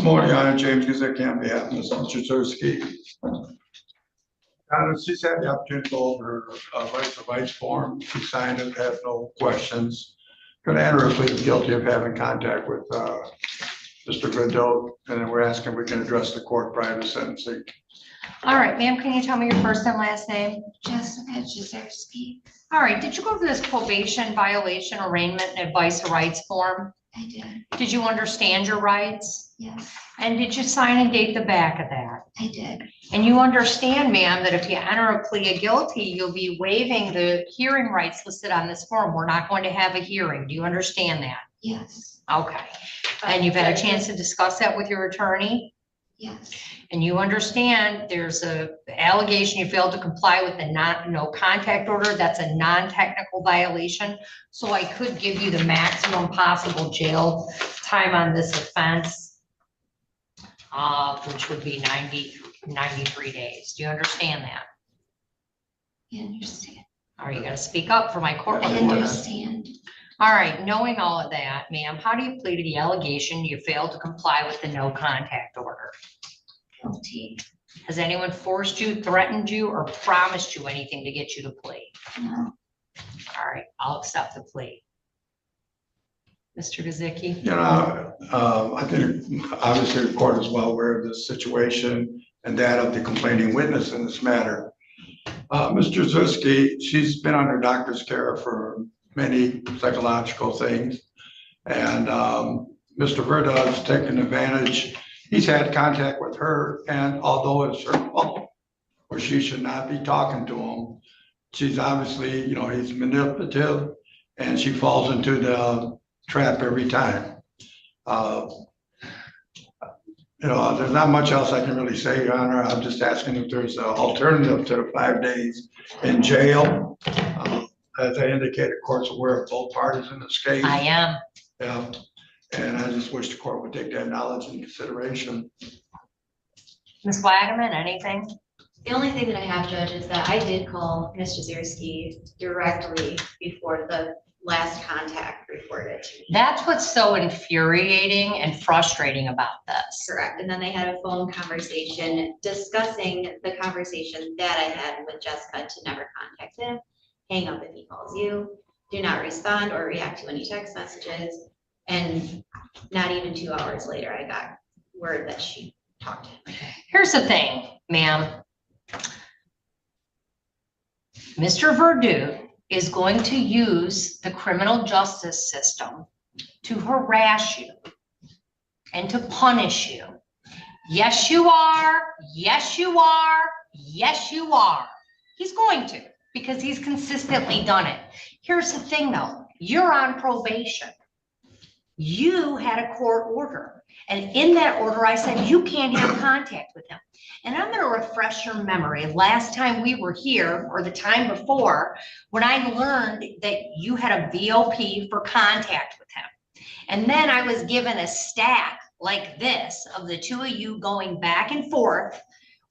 Good morning, Honor. James Guzicki on behalf of Mr. Chuzurski. She's had the opportunity to go over her rights of rights form. She signed it, has no questions. Going to enter a plea of guilty of having contact with Mr. Godot, and then we're asking if we can address the court prior to sentencing. All right, ma'am, can you tell me your first and last name? Jessica Chuzurski. All right, did you go over this probation violation arraignment and advice of rights form? I did. Did you understand your rights? Yes, And did you sign and date the back of that? I did. And you understand, ma'am, that if you enter a plea of guilty, you'll be waiving the hearing rights listed on this form. We're not going to have a hearing. Do you understand that? Yes, Okay. And you've had a chance to discuss that with your attorney? yes, And you understand there's a allegation you failed to comply with the no contact order. That's a non-technical violation. So I could give you the maximum possible jail time on this offense, which would be 93 days. Do you understand that? I understand. All right, you gotta speak up for my court I reporter. understand. All right, knowing all of that, ma'am, how do you plead to the allegation you failed to comply with the no contact order? Guilty. Has anyone forced you, threatened you, or promised you anything to get you to plea? No, All right, I'll accept the plea. Mr. Guzicki? You know, I think obviously the court is well aware of this situation and that of the complaining witness in this matter. Mr. Chuzurski, she's been under doctor's care for many psychological things. And Mr. Verda has taken advantage. He's had contact with her, and although it's her fault, or she should not be talking to him, she's obviously, you know, he's manipulative, and she falls into the trap every time. You know, there's not much else I can really say, Your Honor. I'm just asking if there's an alternative to the 5 days in jail. As I indicated, court's aware of both parties in this case. I am. Yeah, and I just wish the court would take that knowledge into consideration. Ms. Wagaman, anything? The only thing that I have, Judge, is that I did call Ms. Chuzurski directly before the last contact reported to me. That's what's so infuriating and frustrating about this. Correct. And then they had a phone conversation discussing the conversation that I had with Jessica to never contact him, hang up if he calls you, do not respond or react to any text messages. And not even 2 hours later, I got word that she talked to him. Here's the thing, ma'am. Mr. Verdu is going to use the criminal justice system to harass you and to punish you. Yes, you are. Yes, you are. Yes, you are. He's going to, because he's consistently done it. Here's the thing though, you're on probation. You had a court order, and in that order, I said, you can't have contact with him. And I'm going to refresh your memory. Last time we were here, or the time before, when I learned that you had a VOP for contact with him. And then I was given a stack like this of the two of you going back and forth,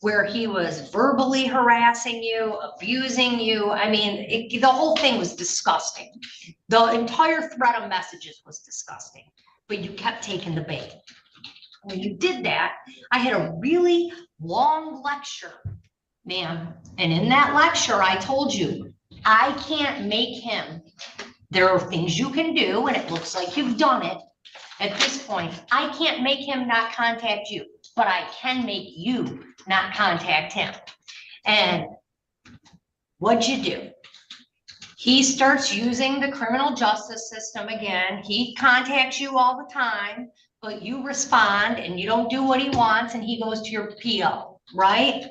where he was verbally harassing you, abusing you. I mean, the whole thing was disgusting. The entire thread of messages was disgusting, but you kept taking the bait. When you did that, I had a really long lecture, ma'am. And in that lecture, I told you, I can't make him. There are things you can do, and it looks like you've done it. At this point, I can't make him not contact you, but I can make you not contact him. And what'd you do? He starts using the criminal justice system again. He contacts you all the time, but you respond and you don't do what he wants, and he goes to your PO, right?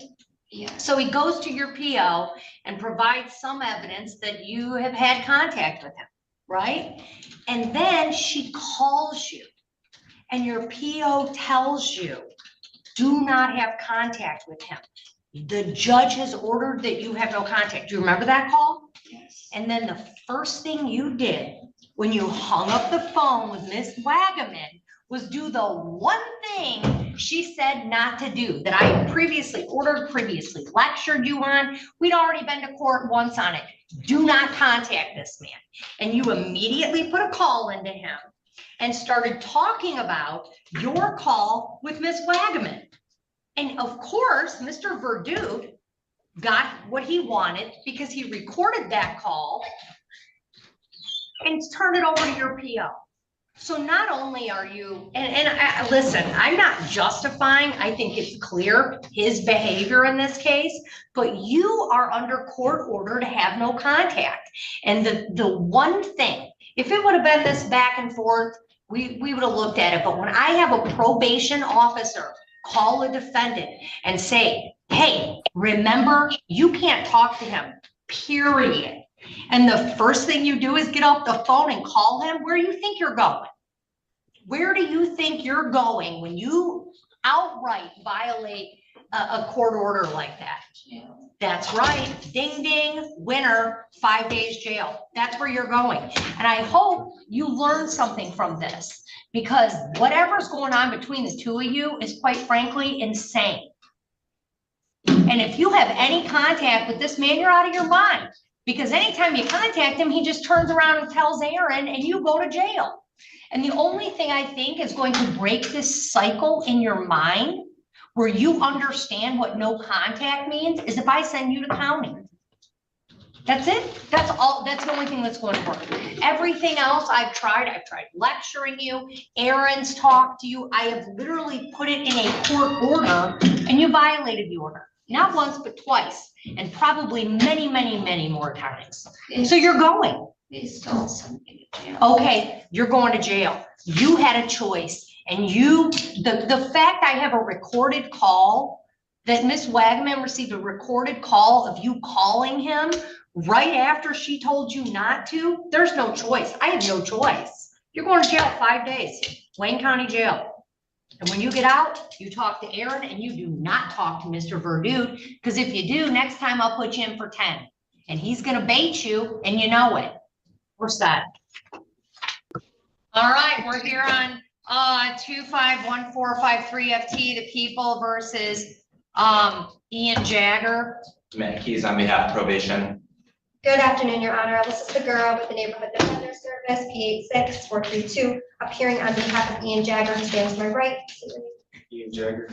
Yeah, So he goes to your PO and provides some evidence that you have had contact with him, right? And then she calls you, and your PO tells you, do not have contact with him. The judge has ordered that you have no contact. Do you remember that call? yes, And then the first thing you did when you hung up the phone with Miss Wagaman was do the one thing she said not to do, that I previously ordered, previously lectured you on. We'd already been to court once on it. Do not contact this man. And you immediately put a call into him. and started talking about your call with Miss Wagaman. And of course, Mr. Verdude got what he wanted because he recorded that call and turned it over to your PO. So not only are you, listen, I'm not justifying, I think it's clear his behavior in this case, but you are under court order to have no contact. And the one thing, if it would have been this back and forth, we would have looked at it. But when I have a probation officer call a defendant and say, hey, remember, you can't talk to him, period. And the first thing you do is get off the phone and call him. Where do you think you're going? Where do you think you're going when you outright violate a court order like that? That's right. Ding, ding, winner, 5 days jail. That's where you're going. And I hope you learn something from this, because whatever's going on between the two of you is, quite frankly, insane. And if you have any contact with this man, you're out of your mind, because anytime you contact him, he just turns around and tells Aaron and you go to jail. And the only thing I think is going to break this cycle in your mind where you understand what no contact means is if I send you to county. That's it. That's all. That's the only thing that's going to work. Everything else I've tried lecturing you. Aaron's talked to you. I have literally put it in a court order and you violated the order. Not once, but twice. And probably many, many, many more times. So you're going. They stole something. Okay, you're going to jail. You had a choice. And the fact I have a recorded call, that Miss Wagaman received a recorded call of you calling him right after she told you not to, there's no choice. I have no choice. You're going to jail 5 days, Wayne County Jail. And when you get out, you talk to Aaron and you do not talk to Mr. Verdude, because if you do, next time I'll put you in for 10. And he's gonna bait you and you know it. We're set. All right, we're here on 251453 FT, the people versus Ian Jagger. Matt Keys on behalf of probation. Good afternoon, Your Honor. Alyssa Segura with the Neighborhood Defender Service, P86432, appearing on behalf of Ian Jagger, who stands to my right. Ian Jagger.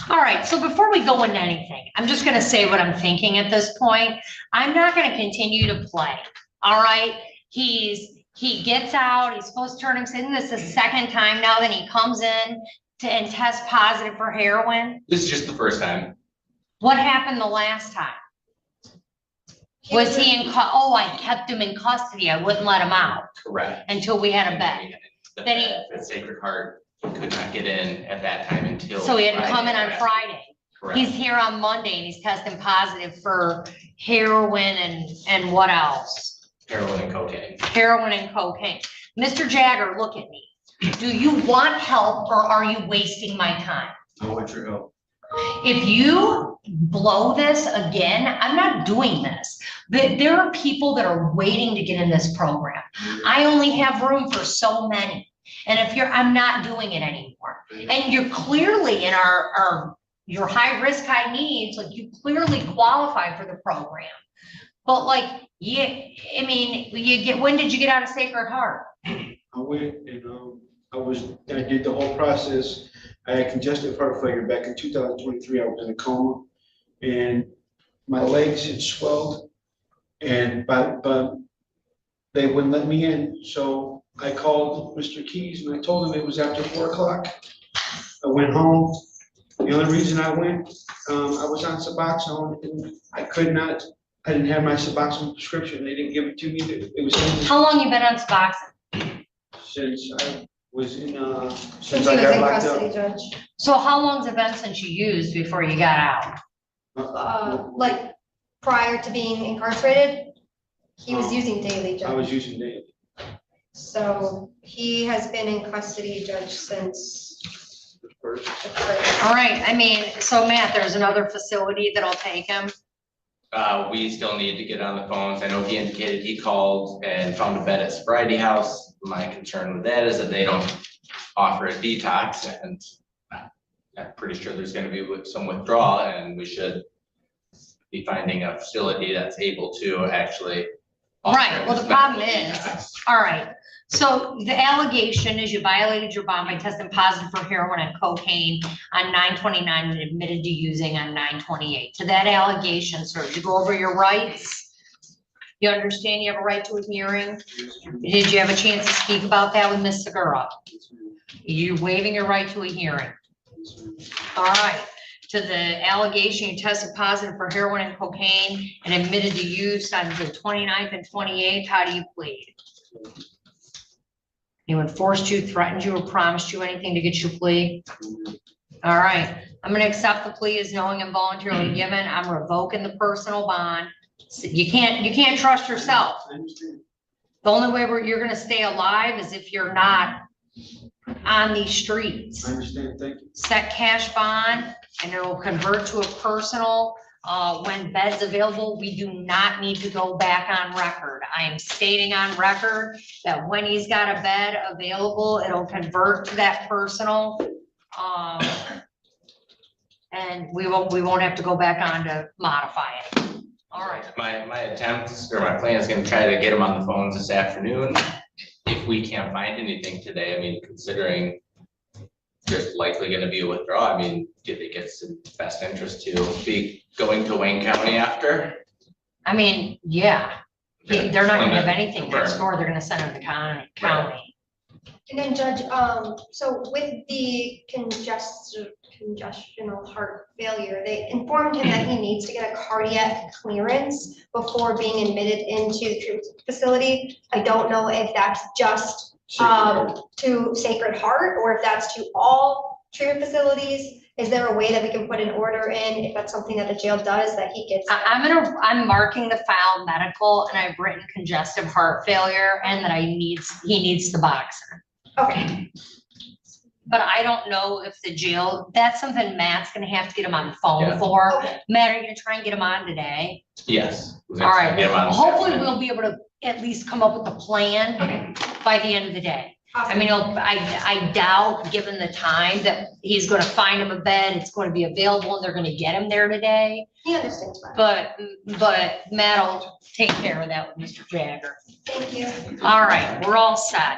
All right, so before we go into anything, I'm just gonna say what I'm thinking at this point. I'm not gonna continue to play, all right? He gets out, he's supposed to turn himself in. This is the second time now that he comes in and tests positive for heroin. This is just the first time. What happened the last time? Was he in, I kept him in custody. I wouldn't let him out Correct. until we had a bet. Then The Sacred Heart could not get in at that time until. So he had to come in on Friday. Friday. Correct. He's here on Monday and he's testing positive for heroin and what else? Heroin and cocaine. Heroin and cocaine. Mr. Jagger, look at me. Do you want help or are you wasting my time? I want your help. If you blow this again, I'm not doing this. There are people that are waiting to get in this program. I only have room for so many. And if I'm not doing it anymore. And you're clearly in your high risk, high needs, like you clearly qualify for the program. But like, when did you get out of Sacred Heart? I went and I did the whole process. I had congestive heart failure back in 2023. I was in a coma and my legs had swelled and but they wouldn't let me in. So I called Mr. Keys and I told him it was after 4 o'clock. I went home. The only reason I went, I was on Suboxone and I didn't have my Suboxone prescription. They didn't give it to me. It was How long you been on Suboxone? since I was in, Since since I he was got in locked custody, up. Oh, Judge. So how long's it been since you used before you got out? Like prior to being incarcerated, he was using daily, I was Judge. using daily. So he has been in custody, Judge, since The first. the first. All right, so Matt, there's another facility that'll take him. We still need to get on the phones. I know he indicated he called and found a bed at Sobriety House. My concern with that is that they don't offer a detox, and I'm pretty sure there's gonna be some withdrawal, and we should be finding a facility that's able to actually. offer Right, well, the this problem medical is- detox. All right, So the allegation is you violated your bond by testing positive for heroin and cocaine on 9/29 and admitted to using on 9/28. To that allegation, sir, did you go over your rights? You understand you have a right to a hearing? Did you have a chance to speak about that with Ms. Segura? You're waiving your right to a hearing. All right. To the allegation you tested positive for heroin and cocaine and admitted to use on the 29th and 28th, how do you plead? Anyone forced you, threatened you, or promised you anything to get you plea? All right, I'm gonna accept the plea as knowing and voluntarily given. I'm revoking the personal bond. So you can't trust yourself. I understand. The only way you're gonna stay alive is if you're not on these streets. I understand, thank you. Set cash bond and it will convert to a personal. When bed's available, we do not need to go back on record. I am stating on record that when he's got a bed available, it'll convert to that personal. And we won't have to go back on to modify it. All right. My attempts or my plan is gonna try to get him on the phones this afternoon. If we can't find anything today, I mean, considering there's likely gonna be a withdrawal, I mean, do they get some best interest to be going to Wayne County after? I mean, yeah, they're not gonna have anything next door. They're gonna send them to county. And then Judge, so with the congestional heart failure, they informed him that he needs to get a cardiac clearance before being admitted into the treatment facility. I don't know if that's just to Sacred Heart or if that's to all treatment facilities. Is there a way that we can put an order in if that's something that the jail does that he gets? I'm marking the file medical and I've written congestive heart failure and that he needs the boxer. Okay, But I don't know if the jail, that's something Matt's gonna have to get him on the phone Yeah. for. Okay. Matt, are you gonna try and get him on today? Yes. All right, Get him on this hopefully afternoon. we'll be able to at least come up with a plan by the end of the day. I awesome. mean, I doubt, given the time, that he's gonna find him a bed, it's gonna be available, and they're gonna get him there today. He understands that. But Matt'll take care of that with Mr. Jagger. Thank you. All right, we're all set.